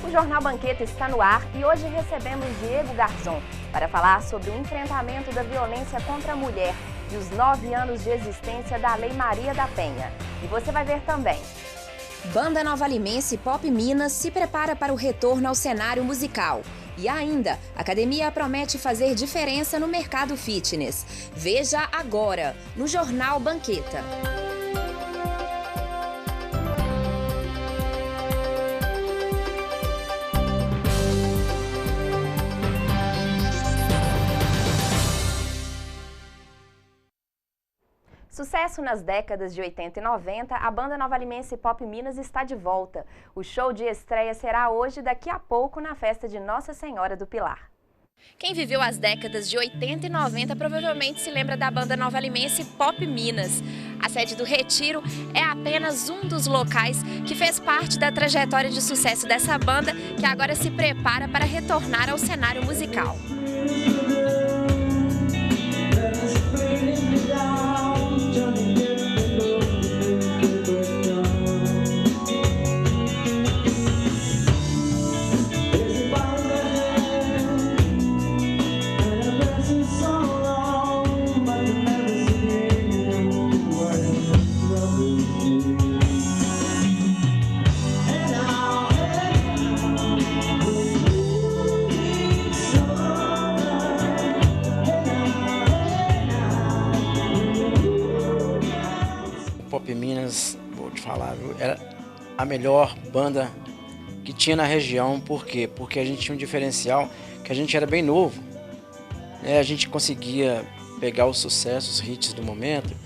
O Jornal Banqueta está no ar e hoje recebemos Diego Garzon para falar sobre o enfrentamento da violência contra a mulher e os 9 anos de existência da Lei Maria da Penha. E você vai ver também. Banda Nova Limense Pop Minas se prepara para o retorno ao cenário musical. E ainda, a academia promete fazer diferença no mercado fitness. Veja agora, no Jornal Banqueta. Sucesso nas décadas de 80 e 90, a banda Nova Limense Pop Minas está de volta. O show de estreia será hoje, daqui a pouco, na festa de Nossa Senhora do Pilar. Quem viveu as décadas de 80 e 90 provavelmente se lembra da banda Nova Limense Pop Minas. A sede do Retiro é apenas um dos locais que fez parte da trajetória de sucesso dessa banda, que agora se prepara para retornar ao cenário musical. Pop Minas, vou te falar, viu? Era a melhor banda que tinha na região. Por quê? Porque a gente tinha um diferencial, que a gente era bem novo, né? A gente conseguia pegar os sucessos, os hits do momento,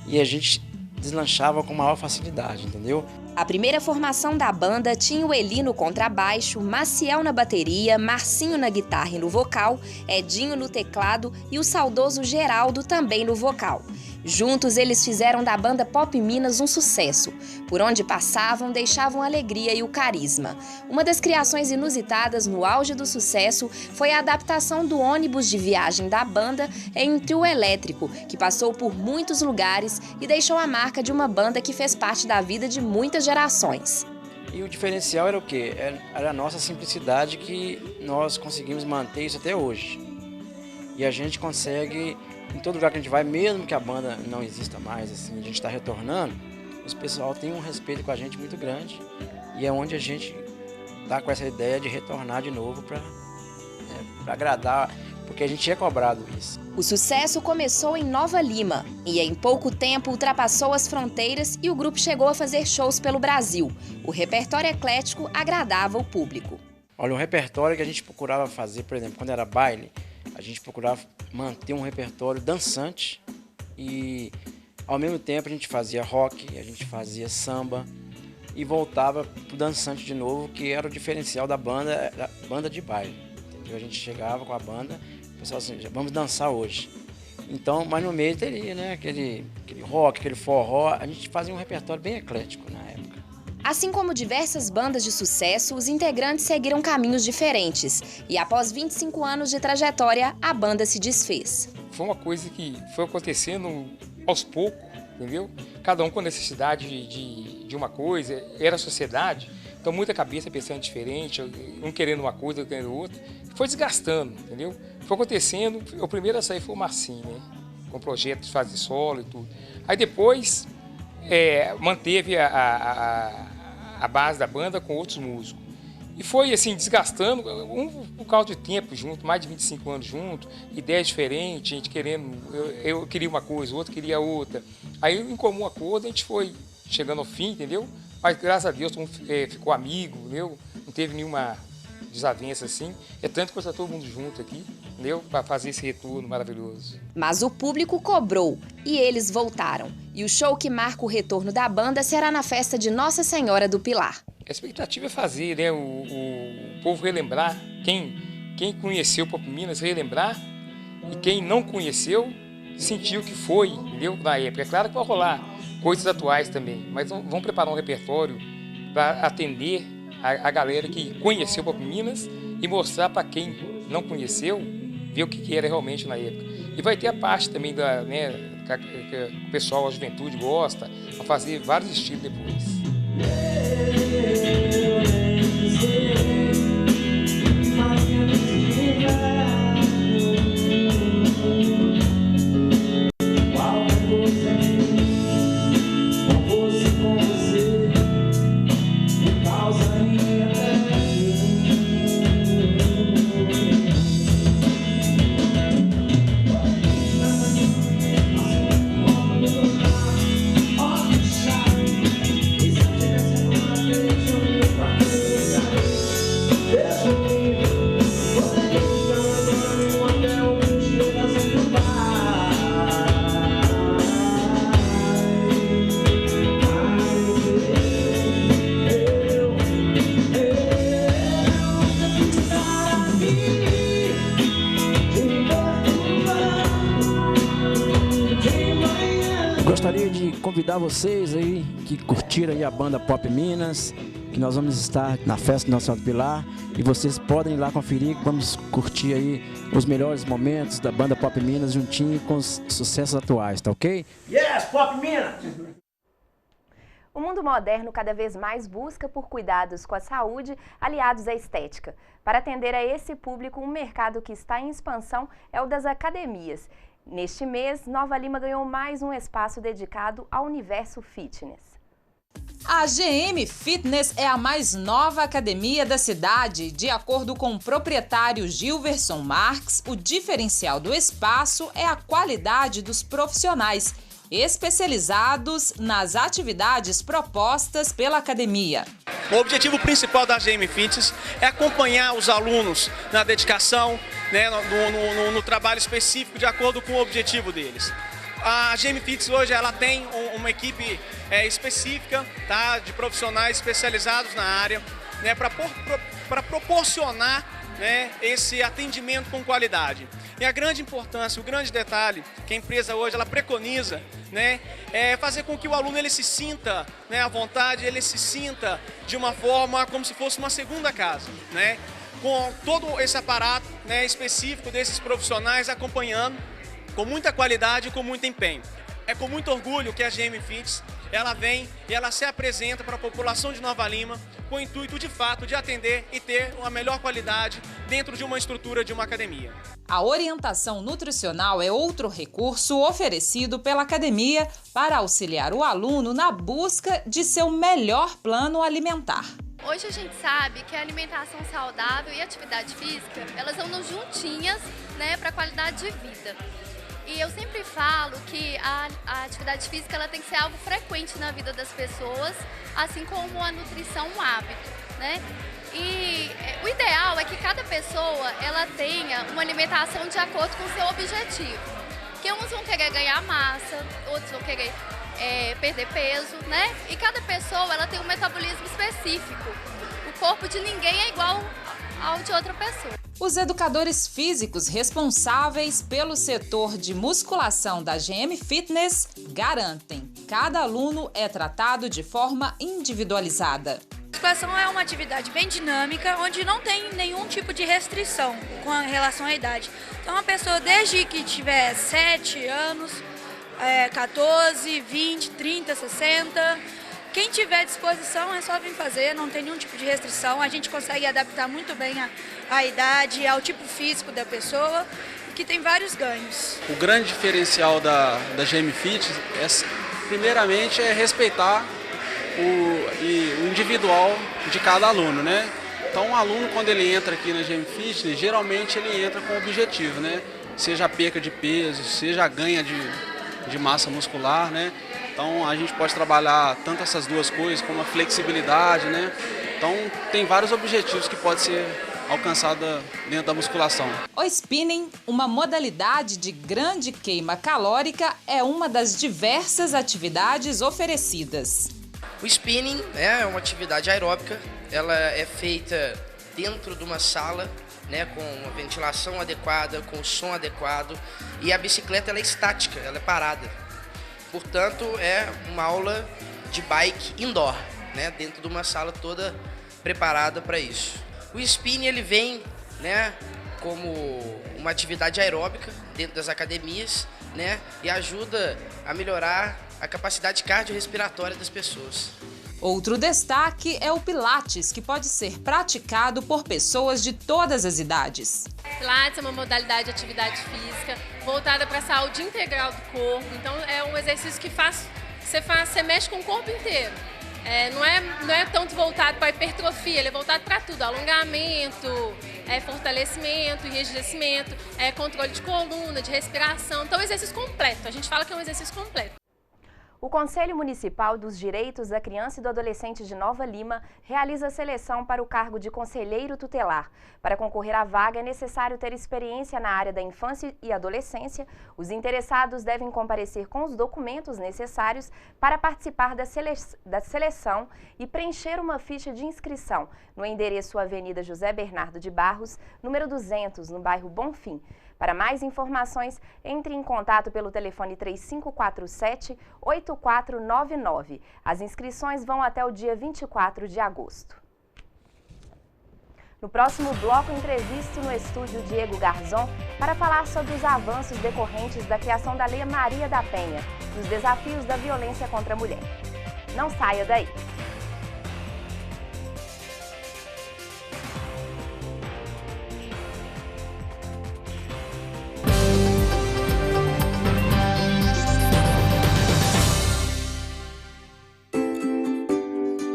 e a gente deslanchava com maior facilidade, entendeu? A primeira formação da banda tinha o Eli no contrabaixo, Maciel na bateria, Marcinho na guitarra e no vocal, Edinho no teclado e o saudoso Geraldo também no vocal. Juntos, eles fizeram da banda Pop Minas um sucesso. Por onde passavam, deixavam alegria e o carisma. Uma das criações inusitadas no auge do sucesso foi a adaptação do ônibus de viagem da banda em um trio elétrico, que passou por muitos lugares e deixou a marca de uma banda que fez parte da vida de muitas gerações. E o diferencial era o quê? Era a nossa simplicidade, que nós conseguimos manter isso até hoje. E a gente consegue, em todo lugar que a gente vai, mesmo que a banda não exista mais, assim, a gente está retornando, os pessoal tem um respeito com a gente muito grande, e é onde a gente está com essa ideia de retornar de novo para agradar, porque a gente é cobrado isso. O sucesso começou em Nova Lima e em pouco tempo ultrapassou as fronteiras e o grupo chegou a fazer shows pelo Brasil. O repertório eclético agradava o público. Olha, um repertório que a gente procurava fazer, por exemplo, quando era baile, a gente procurava manter um repertório dançante e, ao mesmo tempo, a gente fazia rock, a gente fazia samba e voltava pro dançante de novo, que era o diferencial da banda de baile. Entendeu? A gente chegava com a banda, o pessoal assim, vamos dançar hoje. Então, mas no meio teria, né, aquele rock, aquele forró, a gente fazia um repertório bem eclético na época. Assim como diversas bandas de sucesso, os integrantes seguiram caminhos diferentes. E após 25 anos de trajetória, a banda se desfez. Foi uma coisa que foi acontecendo aos poucos, entendeu? Cada um com necessidade de uma coisa, era a sociedade. Então muita cabeça pensando diferente, um querendo uma coisa, outro querendo outra. Foi desgastando, entendeu? Foi acontecendo, o primeiro a sair foi o Marcinho, né? Com projeto de fazer solo e tudo. Aí depois manteve a base da banda com outros músicos. E foi assim, desgastando, por causa de tempo junto, mais de 25 anos junto, ideias diferentes, a gente querendo, eu queria uma coisa, o outro queria outra. Aí, em comum acordo, a gente foi chegando ao fim, entendeu? Mas, graças a Deus, todo mundo ficou amigo, entendeu? Não teve nenhuma desavença assim. É tanto que está todo mundo junto aqui, entendeu? Para fazer esse retorno maravilhoso. Mas o público cobrou e eles voltaram. E o show que marca o retorno da banda será na festa de Nossa Senhora do Pilar. A expectativa é fazer, né, o povo relembrar, quem conheceu o Pop Minas relembrar, e quem não conheceu sentiu que foi, entendeu? Na época. É claro que vai rolar coisas atuais também, mas vamos preparar um repertório para atender a galera que conheceu o Pop Minas e mostrar para quem não conheceu, ver o que era realmente na época. E vai ter a parte também que o pessoal, a juventude gosta, a fazer vários estilos depois. Gostaria de convidar vocês aí que curtiram aí a banda Pop Minas, que nós vamos estar na festa do Nossa Senhora do Pilar e vocês podem ir lá conferir, vamos curtir aí os melhores momentos da banda Pop Minas juntinho com os sucessos atuais, tá ok? Yes, Pop Minas! O mundo moderno cada vez mais busca por cuidados com a saúde aliados à estética. Para atender a esse público, um mercado que está em expansão é o das academias. Neste mês, Nova Lima ganhou mais um espaço dedicado ao universo fitness. A GM Fitness é a mais nova academia da cidade. De acordo com o proprietário Gilverson Marques, o diferencial do espaço é a qualidade dos profissionais, especializados nas atividades propostas pela academia. O objetivo principal da GM Fitness é acompanhar os alunos na dedicação, né, no trabalho específico de acordo com o objetivo deles. A GM Fitness hoje ela tem uma equipe específica, tá, de profissionais especializados na área, né, para proporcionar, né, esse atendimento com qualidade. E a grande importância, o grande detalhe que a empresa hoje ela preconiza, né, é fazer com que o aluno ele se sinta, né, à vontade, ele se sinta de uma forma como se fosse uma segunda casa, né, com todo esse aparato, né, específico desses profissionais acompanhando com muita qualidade e com muito empenho. É com muito orgulho que a GM Fitness ela vem e ela se apresenta para a população de Nova Lima com o intuito de fato de atender e ter uma melhor qualidade dentro de uma estrutura de uma academia. A orientação nutricional é outro recurso oferecido pela academia para auxiliar o aluno na busca de seu melhor plano alimentar. Hoje a gente sabe que a alimentação saudável e a atividade física, elas andam juntinhas, né, para a qualidade de vida. E eu sempre falo que a atividade física ela tem que ser algo frequente na vida das pessoas, assim como a nutrição um hábito, né? E o ideal é que cada pessoa ela tenha uma alimentação de acordo com o seu objetivo. Porque uns vão querer ganhar massa, outros vão querer perder peso, né? E cada pessoa ela tem um metabolismo específico. O corpo de ninguém é igual ao de outra pessoa. Os educadores físicos responsáveis pelo setor de musculação da GM Fitness garantem que cada aluno é tratado de forma individualizada. A musculação é uma atividade bem dinâmica, onde não tem nenhum tipo de restrição com relação à idade. Então, uma pessoa desde que tiver 7 anos, 14, 20, 30, 60... Quem tiver disposição é só vir fazer, não tem nenhum tipo de restrição. A gente consegue adaptar muito bem a idade, ao tipo físico da pessoa, que tem vários ganhos. O grande diferencial da GM Fitness, primeiramente, é respeitar o individual de cada aluno, né? Então, um aluno, quando ele entra aqui na GM Fitness, geralmente ele entra com objetivo, né? Seja a perca de peso, seja a ganha de massa muscular, né? Então a gente pode trabalhar tanto essas duas coisas como a flexibilidade, né? Então tem vários objetivos que podem ser alcançados dentro da musculação. O spinning, uma modalidade de grande queima calórica, é uma das diversas atividades oferecidas. O spinning é uma atividade aeróbica, ela é feita dentro de uma sala, né, com uma ventilação adequada, com som adequado, e a bicicleta ela é estática, ela é parada. Portanto, é uma aula de bike indoor, né, dentro de uma sala toda preparada para isso. O spinning ele vem, né, como uma atividade aeróbica dentro das academias, né, e ajuda a melhorar a capacidade cardiorrespiratória das pessoas. Outro destaque é o Pilates, que pode ser praticado por pessoas de todas as idades. Pilates é uma modalidade de atividade física voltada para a saúde integral do corpo. Então é um exercício que você mexe com o corpo inteiro. Não é tanto voltado para a hipertrofia, ele é voltado para tudo. Alongamento, fortalecimento, enrijecimento, controle de coluna, de respiração. Então é um exercício completo. A gente fala que é um exercício completo. O Conselho Municipal dos Direitos da Criança e do Adolescente de Nova Lima realiza a seleção para o cargo de conselheiro tutelar. Para concorrer à vaga é necessário ter experiência na área da infância e adolescência. Os interessados devem comparecer com os documentos necessários para participar da seleção e preencher uma ficha de inscrição no endereço Avenida José Bernardo de Barros, número 200, no bairro Bonfim. Para mais informações, entre em contato pelo telefone 3547-8499. As inscrições vão até o dia 24 de agosto. No próximo bloco, entrevisto no estúdio Diego Garzon para falar sobre os avanços decorrentes da criação da Lei Maria da Penha e os desafios da violência contra a mulher. Não saia daí!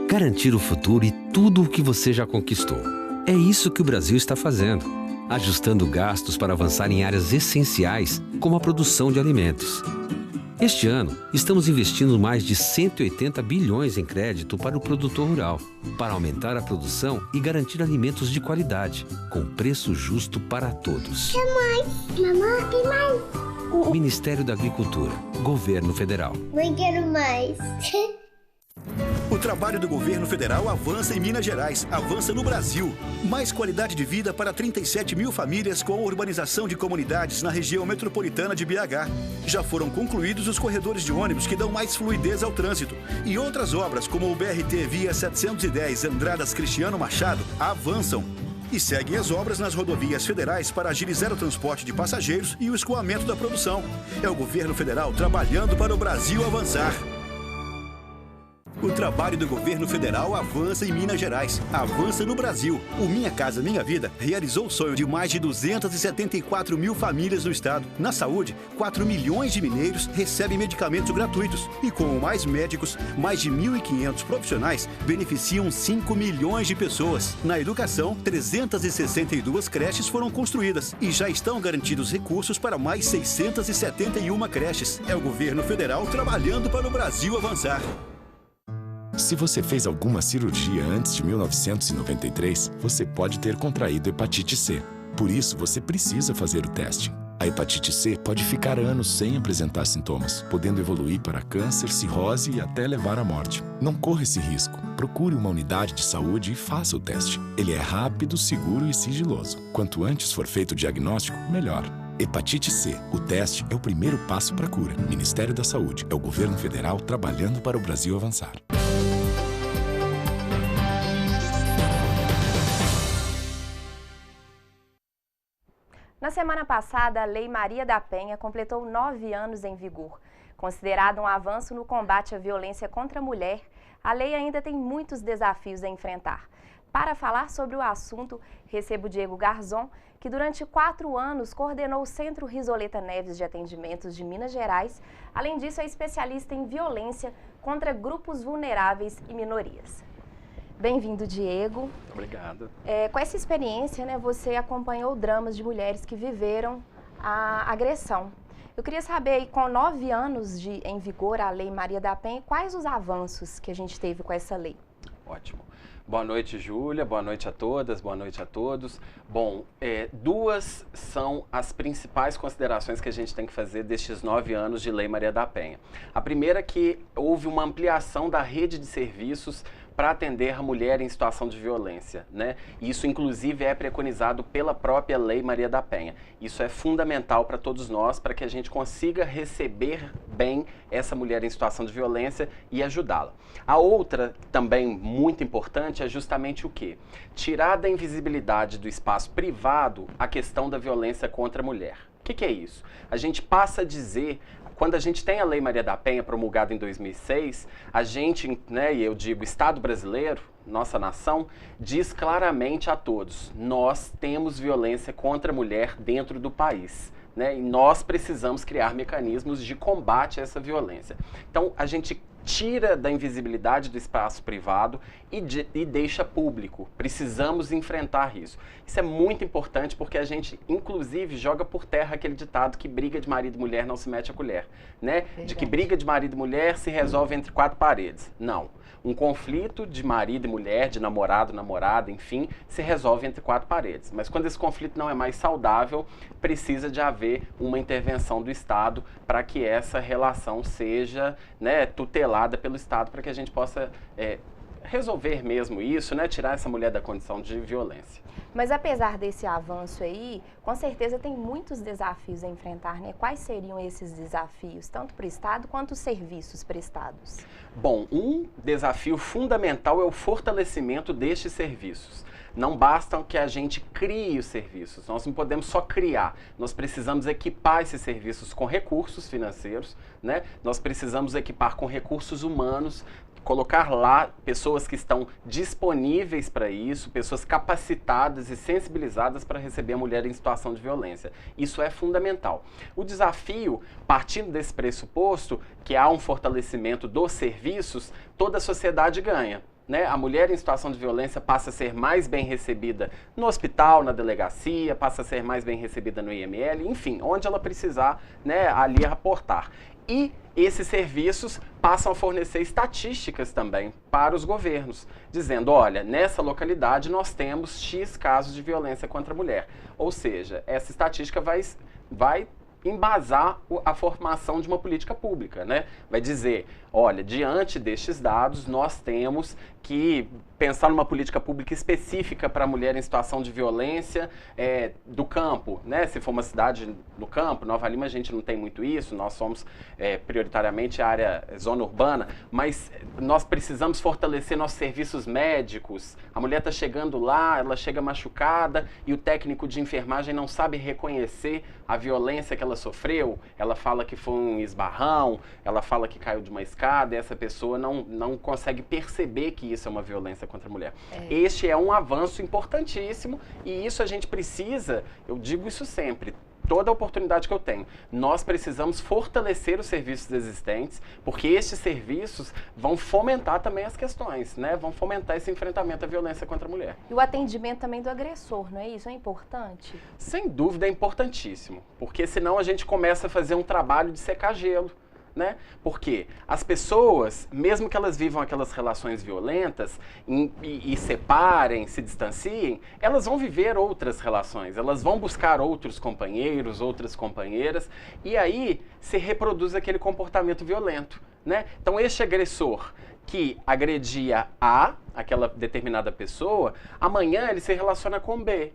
Garantir o futuro e tudo o que você já conquistou. É isso que o Brasil está fazendo, ajustando gastos para avançar em áreas essenciais, como a produção de alimentos. Este ano, estamos investindo mais de 180 bilhões em crédito para o produtor rural, para aumentar a produção e garantir alimentos de qualidade, com preço justo para todos. Quer mais? Mamãe, tem mais? Ministério da Agricultura, Governo Federal. Mãe, quero mais. O trabalho do governo federal avança em Minas Gerais, avança no Brasil. Mais qualidade de vida para 37 mil famílias com a urbanização de comunidades na região metropolitana de BH. Já foram concluídos os corredores de ônibus que dão mais fluidez ao trânsito. E outras obras, como o BRT Via 710 Andradas Cristiano Machado, avançam. E seguem as obras nas rodovias federais para agilizar o transporte de passageiros e o escoamento da produção. É o governo federal trabalhando para o Brasil avançar. O trabalho do governo federal avança em Minas Gerais, avança no Brasil. O Minha Casa Minha Vida realizou o sonho de mais de 274 mil famílias no estado. Na saúde, 4 milhões de mineiros recebem medicamentos gratuitos. E com mais médicos, mais de 1.500 profissionais beneficiam 5 milhões de pessoas. Na educação, 362 creches foram construídas e já estão garantidos recursos para mais 671 creches. É o governo federal trabalhando para o Brasil avançar. Se você fez alguma cirurgia antes de 1993, você pode ter contraído hepatite C. Por isso, você precisa fazer o teste. A hepatite C pode ficar anos sem apresentar sintomas, podendo evoluir para câncer, cirrose e até levar à morte. Não corra esse risco. Procure uma unidade de saúde e faça o teste. Ele é rápido, seguro e sigiloso. Quanto antes for feito o diagnóstico, melhor. Hepatite C. O teste é o primeiro passo para a cura. Ministério da Saúde. É o governo federal trabalhando para o Brasil avançar. Na semana passada, a Lei Maria da Penha completou 9 anos em vigor. Considerada um avanço no combate à violência contra a mulher, a lei ainda tem muitos desafios a enfrentar. Para falar sobre o assunto, recebo Diego Garzon, que durante 4 anos coordenou o Centro Risoleta Neves de Atendimentos de Minas Gerais. Além disso, é especialista em violência contra grupos vulneráveis e minorias. Bem-vindo, Diego. Obrigado. Com essa experiência, você acompanhou dramas de mulheres que viveram a agressão. Eu queria saber, com 9 anos em vigor a Lei Maria da Penha, quais os avanços que a gente teve com essa lei? Ótimo. Boa noite, Júlia. Boa noite a todas, boa noite a todos. Bom, 2 são as principais considerações que a gente tem que fazer destes 9 anos de Lei Maria da Penha. A primeira é que houve uma ampliação da rede de serviços para atender a mulher em situação de violência, né? Isso, inclusive, é preconizado pela própria Lei Maria da Penha. Isso é fundamental para todos nós, para que a gente consiga receber bem essa mulher em situação de violência e ajudá-la. A outra, também muito importante, é justamente o quê? Tirar da invisibilidade do espaço privado a questão da violência contra a mulher. O que é isso? A gente passa a dizer... Quando a gente tem a Lei Maria da Penha promulgada em 2006, a gente, e eu digo Estado brasileiro, nossa nação, diz claramente a todos, nós temos violência contra a mulher dentro do país. E nós precisamos criar mecanismos de combate a essa violência. Então, a gente tira da invisibilidade do espaço privado e deixa público. Precisamos enfrentar isso. Isso é muito importante porque a gente, inclusive, joga por terra aquele ditado que briga de marido e mulher não se mete a colher, De que briga de marido e mulher se resolve entre 4 paredes. Não. Um conflito de marido e mulher, de namorado, namorada, enfim, se resolve entre 4 paredes. Mas quando esse conflito não é mais saudável, precisa de haver uma intervenção do Estado para que essa relação seja tutelada pelo Estado, para que a gente possa resolver mesmo isso, né? Tirar essa mulher da condição de violência. Mas apesar desse avanço aí, com certeza tem muitos desafios a enfrentar, né? Quais seriam esses desafios, tanto para o Estado quanto os serviços prestados? Bom, um desafio fundamental é o fortalecimento destes serviços. Não basta que a gente crie os serviços, nós não podemos só criar, nós precisamos equipar esses serviços com recursos financeiros, né? Nós precisamos equipar com recursos humanos, colocar lá pessoas que estão disponíveis para isso, pessoas capacitadas e sensibilizadas para receber a mulher em situação de violência. Isso é fundamental. O desafio, partindo desse pressuposto, que há um fortalecimento dos serviços, toda a sociedade ganha. Né? A mulher em situação de violência passa a ser mais bem recebida no hospital, na delegacia, passa a ser mais bem recebida no IML, enfim, onde ela precisar, né, ali aportar. E esses serviços passam a fornecer estatísticas também para os governos, dizendo, olha, nessa localidade nós temos X casos de violência contra a mulher. Ou seja, essa estatística vai embasar a formação de uma política pública, né? Vai dizer, olha, diante destes dados, nós temos que pensar numa política pública específica para a mulher em situação de violência do campo, né? Se for uma cidade no campo, Nova Lima a gente não tem muito isso, nós somos prioritariamente a área zona urbana, mas nós precisamos fortalecer nossos serviços médicos. A mulher está chegando lá, ela chega machucada e o técnico de enfermagem não sabe reconhecer a violência que ela sofreu, ela fala que foi um esbarrão, ela fala que caiu de uma escada, e essa pessoa não consegue perceber que isso é uma violência contra a mulher. Este é um avanço importantíssimo e isso a gente precisa, eu digo isso sempre, toda oportunidade que eu tenho, nós precisamos fortalecer os serviços existentes, porque estes serviços vão fomentar também as questões, né? Vão fomentar esse enfrentamento à violência contra a mulher. E o atendimento também do agressor, não é isso? É importante? Sem dúvida é importantíssimo, porque senão a gente começa a fazer um trabalho de secar gelo. Né? Porque as pessoas, mesmo que elas vivam aquelas relações violentas e separem, se distanciem, elas vão viver outras relações, elas vão buscar outros companheiros, outras companheiras, e aí se reproduz aquele comportamento violento. Né? Então este agressor que agredia aquela determinada pessoa, amanhã ele se relaciona com B.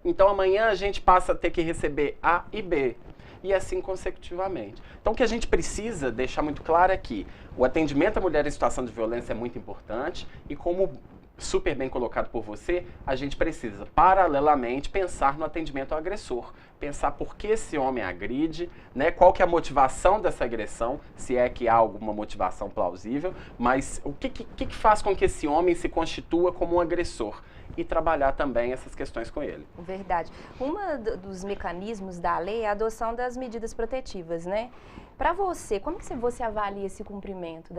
Então amanhã a gente passa a ter que receber A e B. E assim consecutivamente. Então o que a gente precisa deixar muito claro é que o atendimento à mulher em situação de violência é muito importante e, como super bem colocado por você, a gente precisa paralelamente pensar no atendimento ao agressor, pensar por que esse homem agride, né? Qual que é a motivação dessa agressão, se é que há alguma motivação plausível, mas o que faz com que esse homem se constitua como um agressor? E trabalhar também essas questões com ele. Verdade. Dos mecanismos da lei é a adoção das medidas protetivas, né? Para você, como que você avalia esse cumprimento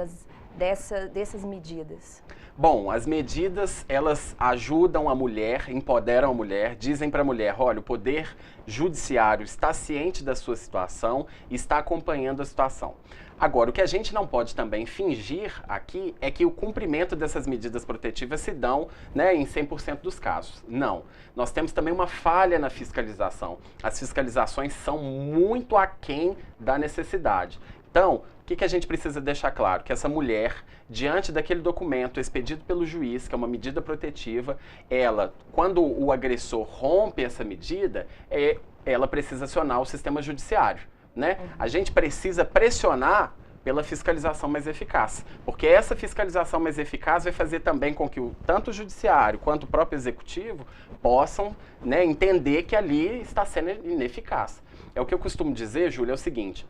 dessas medidas? Bom, as medidas, elas ajudam a mulher, empoderam a mulher, dizem para a mulher, olha, o poder judiciário está ciente da sua situação e está acompanhando a situação. Agora, o que a gente não pode também fingir aqui é que o cumprimento dessas medidas protetivas se dão, né, em 100% dos casos. Não. Nós temos também uma falha na fiscalização. As fiscalizações são muito aquém da necessidade. Então, o que a gente precisa deixar claro? Que essa mulher, diante daquele documento expedido pelo juiz, que é uma medida protetiva, ela, quando o agressor rompe essa medida, ela precisa acionar o sistema judiciário. Né? A gente precisa pressionar pela fiscalização mais eficaz, porque essa fiscalização mais eficaz vai fazer também com que tanto o judiciário quanto o próprio executivo possam, né, entender que ali está sendo ineficaz. É o que eu costumo dizer, Júlia, é o seguinte,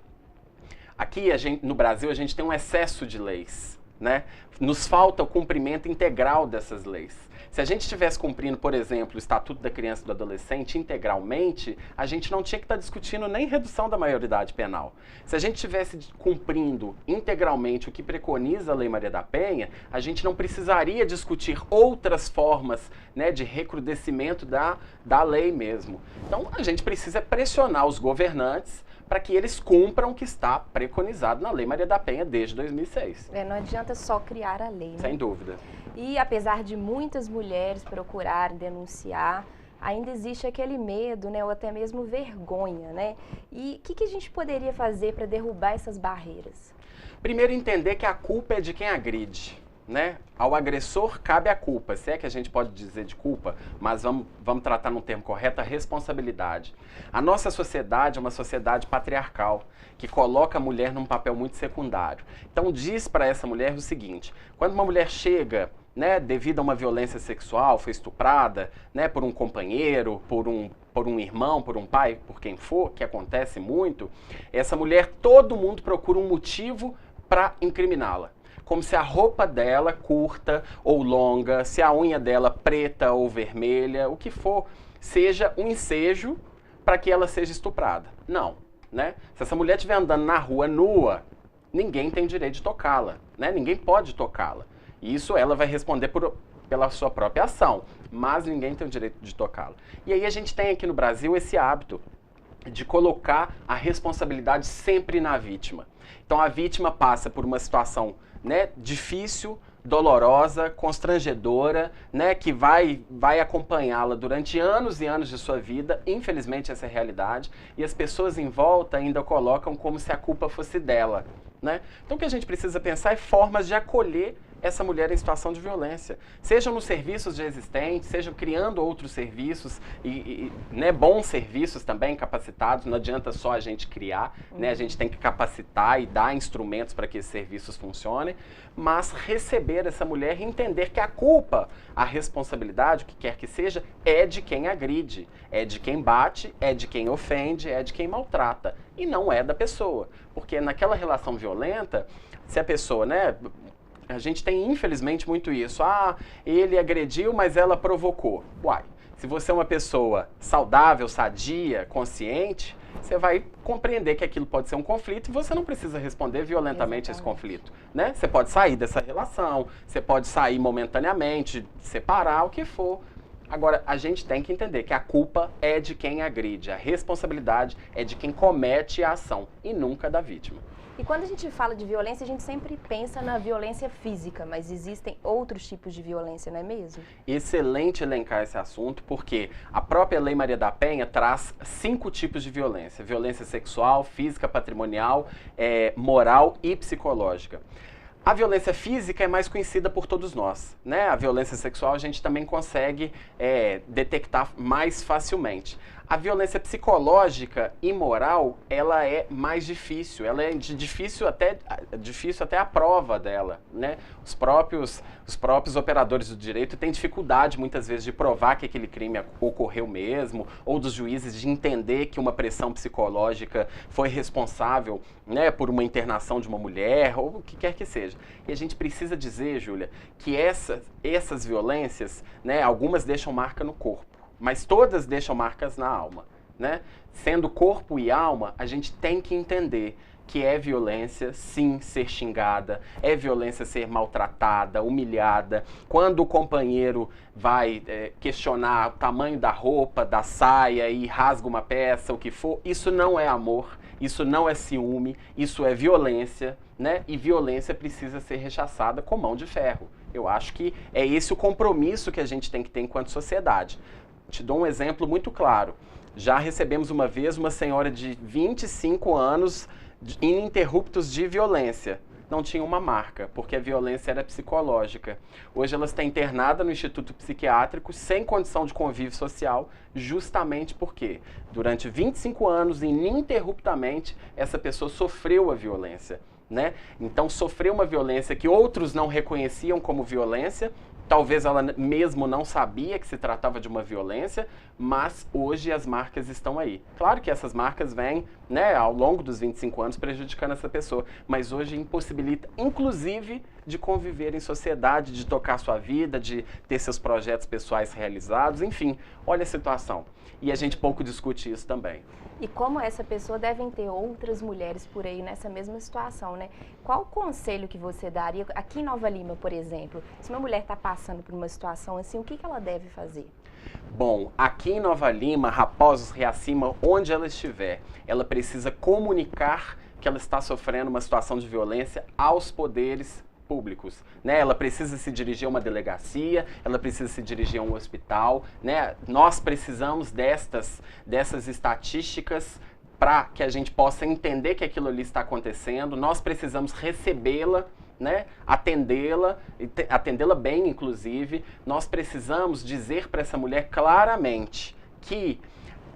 aqui no Brasil a gente tem um excesso de leis, né? Nos falta o cumprimento integral dessas leis. Se a gente estivesse cumprindo, por exemplo, o Estatuto da Criança e do Adolescente integralmente, a gente não tinha que estar discutindo nem redução da maioridade penal. Se a gente estivesse cumprindo integralmente o que preconiza a Lei Maria da Penha, a gente não precisaria discutir outras formas, né, de recrudescimento da lei mesmo. Então, a gente precisa pressionar os governantes para que eles cumpram o que está preconizado na Lei Maria da Penha desde 2006. Não adianta só criar a lei, né? Sem dúvida. E apesar de muitas mulheres procurarem denunciar, ainda existe aquele medo, né, ou até mesmo vergonha, né? E o que a gente poderia fazer para derrubar essas barreiras? Primeiro, entender que a culpa é de quem agride. né? Ao agressor cabe a culpa, se é que a gente pode dizer de culpa, mas vamos tratar num termo correto, a responsabilidade. A nossa sociedade é uma sociedade patriarcal, que coloca a mulher num papel muito secundário. Então diz para essa mulher o seguinte, quando uma mulher chega, né, devido a uma violência sexual, foi estuprada, né, por um companheiro, por um irmão, por um pai, por quem for, que acontece muito, essa mulher, todo mundo procura um motivo para incriminá-la. Como se a roupa dela, curta ou longa, se a unha dela preta ou vermelha, o que for, seja um ensejo para que ela seja estuprada. Não, né? Se essa mulher estiver andando na rua nua, ninguém tem direito de tocá-la, né? Ninguém pode tocá-la. Isso ela vai responder pela sua própria ação, mas ninguém tem o direito de tocá-la. E aí a gente tem aqui no Brasil esse hábito de colocar a responsabilidade sempre na vítima. Então a vítima passa por uma situação, né, difícil, dolorosa, constrangedora, né, que vai acompanhá-la durante anos e anos de sua vida. Infelizmente essa é a realidade, e as pessoas em volta ainda colocam como se a culpa fosse dela, né? Então o que a gente precisa pensar é formas de acolher essa mulher em situação de violência, sejam nos serviços já existentes, sejam criando outros serviços né, bons serviços também capacitados. Não adianta só a gente criar, né, a gente tem que capacitar e dar instrumentos para que esses serviços funcionem, mas receber essa mulher e entender que a culpa, a responsabilidade, o que quer que seja, é de quem agride, é de quem bate, é de quem ofende, é de quem maltrata, e não é da pessoa, porque naquela relação violenta, se a pessoa, né, a gente tem, infelizmente, muito isso. Ah, ele agrediu, mas ela provocou. Uai, se você é uma pessoa saudável, sadia, consciente, você vai compreender que aquilo pode ser um conflito e você não precisa responder violentamente a esse conflito, né? Você pode sair dessa relação, você pode sair momentaneamente, separar, o que for. Agora, a gente tem que entender que a culpa é de quem agride, a responsabilidade é de quem comete a ação e nunca da vítima. E quando a gente fala de violência, a gente sempre pensa na violência física, mas existem outros tipos de violência, não é mesmo? Excelente elencar esse assunto, porque a própria Lei Maria da Penha traz 5 tipos de violência. Violência sexual, física, patrimonial, moral e psicológica. A violência física é mais conhecida por todos nós, né? A violência sexual a gente também consegue detectar mais facilmente. A violência psicológica e moral, ela é mais difícil, ela é difícil até a prova dela, né? Os próprios operadores do direito têm dificuldade muitas vezes de provar que aquele crime ocorreu mesmo, ou dos juízes de entender que uma pressão psicológica foi responsável, né, por uma internação de uma mulher, ou o que quer que seja. E a gente precisa dizer, Júlia, que essas violências, né, algumas deixam marca no corpo, mas todas deixam marcas na alma, né? Sendo corpo e alma, a gente tem que entender que é violência, sim, ser xingada, é violência ser maltratada, humilhada. Quando o companheiro vai questionar o tamanho da roupa, da saia e rasga uma peça, o que for, isso não é amor, isso não é ciúme, isso é violência, né? E violência precisa ser rechaçada com mão de ferro. Eu acho que é esse o compromisso que a gente tem que ter enquanto sociedade. Te dou um exemplo muito claro. Já recebemos uma vez uma senhora de 25 anos ininterruptos de violência. Não tinha uma marca, porque a violência era psicológica. Hoje ela está internada no Instituto Psiquiátrico sem condição de convívio social, justamente porque durante 25 anos, ininterruptamente, essa pessoa sofreu a violência, né? Então sofreu uma violência que outros não reconheciam como violência. Talvez ela mesmo não sabia que se tratava de uma violência, mas hoje as marcas estão aí. Claro que essas marcas vêm, né, ao longo dos 25 anos prejudicando essa pessoa, mas hoje impossibilita, inclusive, de conviver em sociedade, de tocar sua vida, de ter seus projetos pessoais realizados, enfim, olha a situação. E a gente pouco discute isso também. E como essa pessoa devem ter outras mulheres por aí nessa mesma situação, né? Qual o conselho que você daria, aqui em Nova Lima, por exemplo, se uma mulher está passando por uma situação assim, o que ela deve fazer? Bom, aqui em Nova Lima, Raposos, Riacima, onde ela estiver, ela precisa comunicar que ela está sofrendo uma situação de violência aos poderes públicos, né? Ela precisa se dirigir a uma delegacia, ela precisa se dirigir a um hospital, né? Nós precisamos dessas estatísticas para que a gente possa entender que aquilo ali está acontecendo. Nós precisamos recebê-la, né? Atendê-la bem, inclusive. Nós precisamos dizer para essa mulher claramente que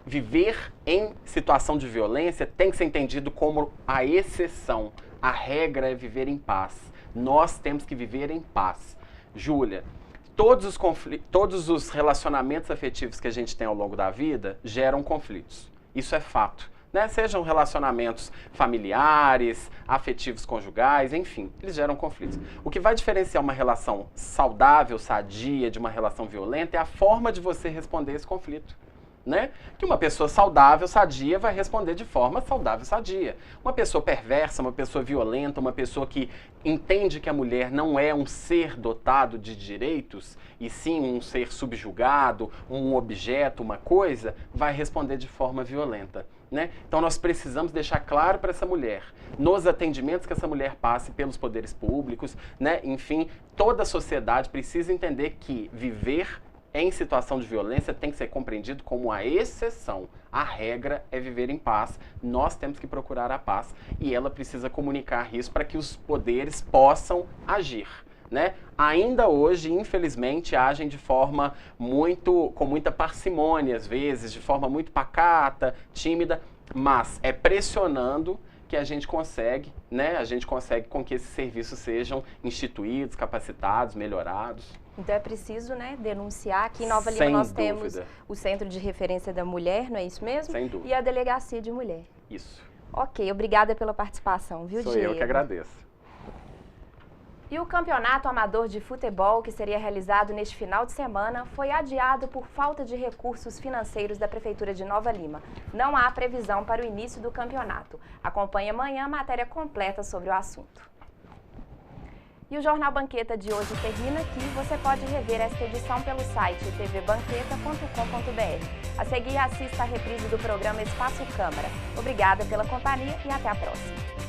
viver em situação de violência tem que ser entendido como a exceção. A regra é viver em paz. Nós temos que viver em paz. Júlia, todos os relacionamentos afetivos que a gente tem ao longo da vida geram conflitos. Isso é fato. Né? Sejam relacionamentos familiares, afetivos conjugais, enfim, eles geram conflitos. O que vai diferenciar uma relação saudável, sadia, de uma relação violenta é a forma de você responder esse conflito. Né? Que uma pessoa saudável, sadia, vai responder de forma saudável, sadia. Uma pessoa perversa, uma pessoa violenta, uma pessoa que entende que a mulher não é um ser dotado de direitos, e sim um ser subjugado, um objeto, uma coisa, vai responder de forma violenta. Né? Então nós precisamos deixar claro para essa mulher, nos atendimentos que essa mulher passe pelos poderes públicos, né? Enfim, toda a sociedade precisa entender que viver em situação de violência tem que ser compreendido como a exceção. A regra é viver em paz. Nós temos que procurar a paz e ela precisa comunicar isso para que os poderes possam agir. Né? Ainda hoje, infelizmente, agem de forma com muita parcimônia, às vezes, de forma muito pacata, tímida, mas é pressionando que a gente consegue, né? A gente consegue com que esses serviços sejam instituídos, capacitados, melhorados. Então é preciso, né, denunciar. Aqui em Nova Lima nós temos o Centro de Referência da Mulher, não é isso mesmo? Sem dúvida. E a Delegacia de Mulher. Isso. Ok, obrigada pela participação, viu, Diego? Sou eu que agradeço. E o campeonato amador de futebol, que seria realizado neste final de semana, foi adiado por falta de recursos financeiros da Prefeitura de Nova Lima. Não há previsão para o início do campeonato. Acompanhe amanhã a matéria completa sobre o assunto. E o Jornal Banqueta de hoje termina aqui. Você pode rever esta edição pelo site tvbanqueta.com.br. A seguir, assista a reprise do programa Espaço Câmara. Obrigada pela companhia e até a próxima.